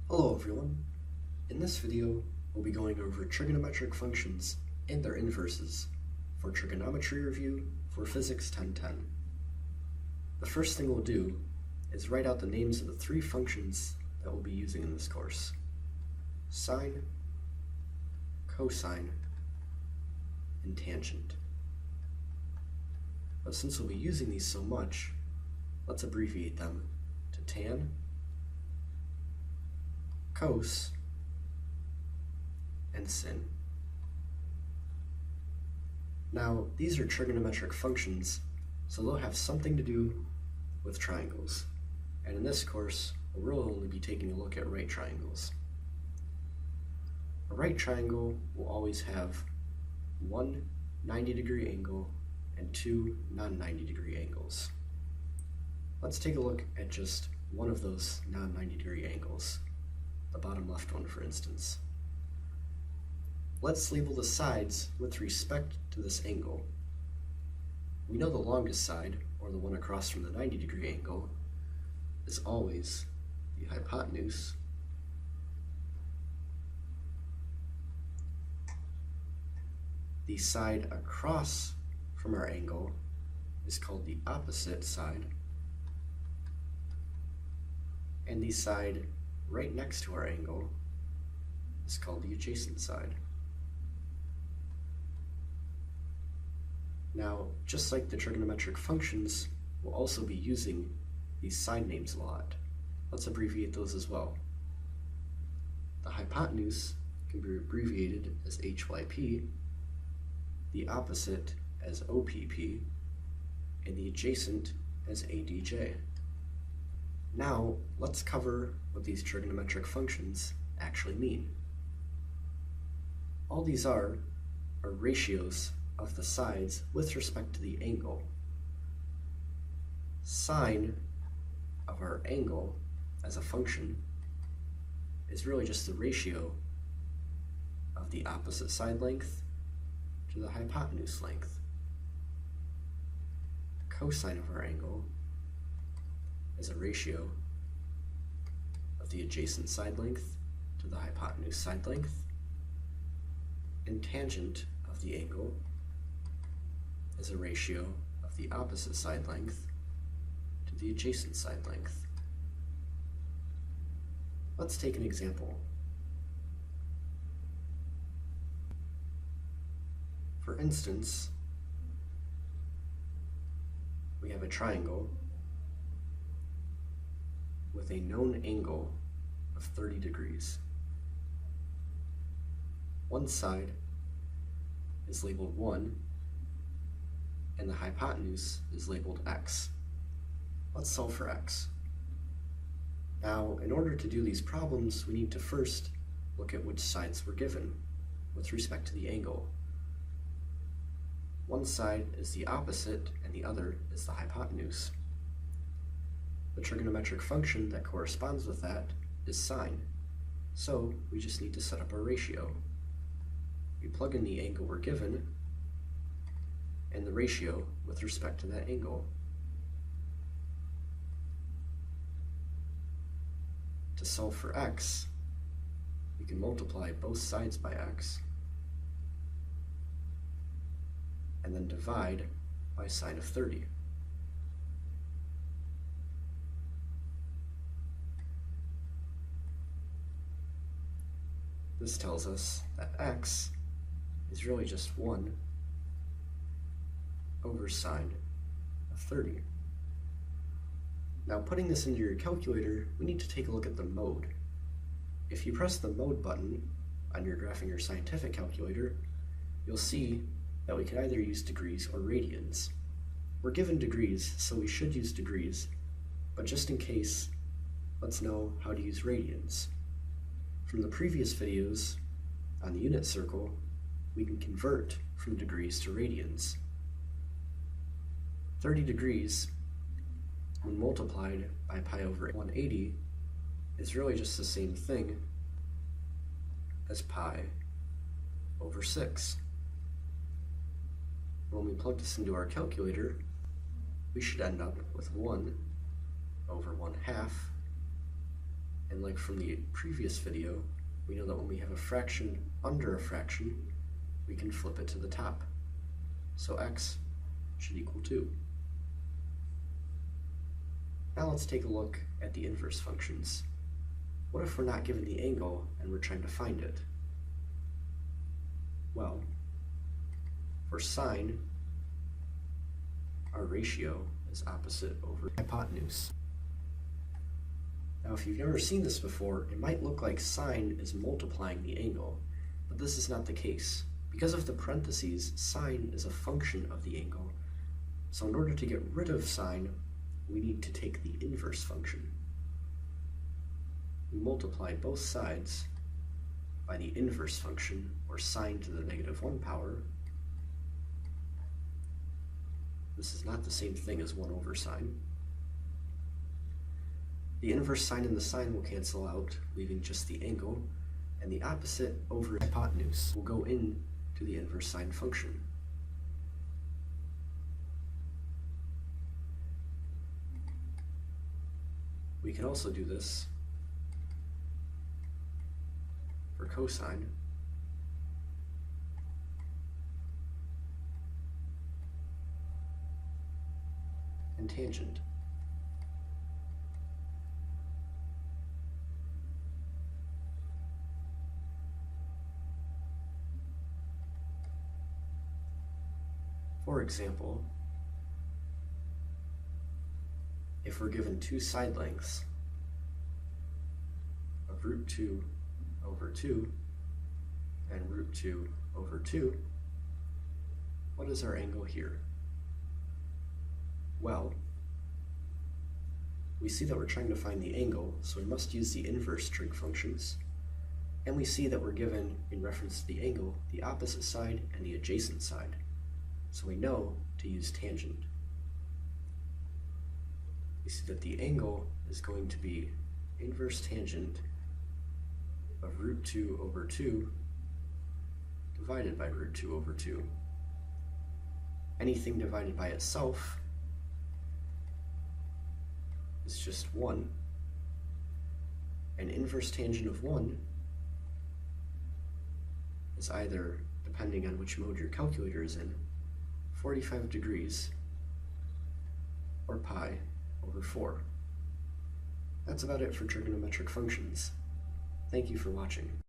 Hello everyone. In this video, we'll be going over trigonometric functions and their inverses for trigonometry review for Physics 1010. The first thing we'll do is write out the names of the three functions that we'll be using in this course: sine, cosine, and tangent. But since we'll be using these so much, let's abbreviate them to tan, cos, and sin. Now, these are trigonometric functions, so they'll have something to do with triangles. And in this course, we'll really only be taking a look at right triangles. A right triangle will always have one 90-degree angle and two non-90-degree angles. Let's take a look at just one of those non-90-degree angles, the bottom left one, for instance. Let's label the sides with respect to this angle. We know the longest side, or the one across from the 90-degree angle, is always the hypotenuse. The side across from our angle is called the opposite side, and the side right next to our angle is called the adjacent side. Now, just like the trigonometric functions, we'll also be using these side names a lot. Let's abbreviate those as well. The hypotenuse can be abbreviated as HYP, the opposite as OPP, and the adjacent as ADJ. Now, let's cover what these trigonometric functions actually mean. All these are ratios of the sides with respect to the angle. Sine of our angle as a function is really just the ratio of the opposite side length to the hypotenuse length. Cosine of our angle is a ratio of the adjacent side length to the hypotenuse side length, and tangent of the angle is a ratio of the opposite side length to the adjacent side length. Let's take an example. For instance, we have a triangle with a known angle of 30 degrees. One side is labeled 1, and the hypotenuse is labeled x. Let's solve for x. Now, in order to do these problems, we need to first look at which sides we're given with respect to the angle. One side is the opposite, and the other is the hypotenuse. The trigonometric function that corresponds with that is sine, so we just need to set up our ratio. We plug in the angle we're given and the ratio with respect to that angle. To solve for x, we can multiply both sides by x and then divide by sine of 30. This tells us that x is really just 1 over sine of 30. Now, putting this into your calculator, we need to take a look at the mode. If you press the mode button on your graphing or scientific calculator, you'll see that we can either use degrees or radians. We're given degrees, so we should use degrees, but just in case, let's know how to use radians. From the previous videos on the unit circle, we can convert from degrees to radians. 30 degrees, when multiplied by pi over 180, is really just the same thing as pi over 6. When we plug this into our calculator, we should end up with 1 over 1/2 And like from the previous video, we know that when we have a fraction under a fraction, we can flip it to the top. So x should equal 2. Now let's take a look at the inverse functions. What if we're not given the angle and we're trying to find it? Well, for sine, our ratio is opposite over hypotenuse. Now if you've never seen this before, it might look like sine is multiplying the angle, but this is not the case. Because of the parentheses, sine is a function of the angle, so in order to get rid of sine, we need to take the inverse function. We multiply both sides by the inverse function, or sine to the -1 power. This is not the same thing as 1 over sine. The inverse sine and the sine will cancel out, leaving just the angle, and the opposite over hypotenuse will go into the inverse sine function. We can also do this for cosine and tangent. For example, if we're given two side lengths of root 2 over 2 and root 2 over 2, what is our angle here? Well, we see that we're trying to find the angle, so we must use the inverse trig functions, and we see that we're given, in reference to the angle, the opposite side and the adjacent side, so we know to use tangent. We see that the angle is going to be inverse tangent of root 2 over 2 divided by root 2 over 2. Anything divided by itself is just 1, and inverse tangent of 1 is either, depending on which mode your calculator is in, 45 degrees or pi over 4. That's about it for trigonometric functions. Thank you for watching.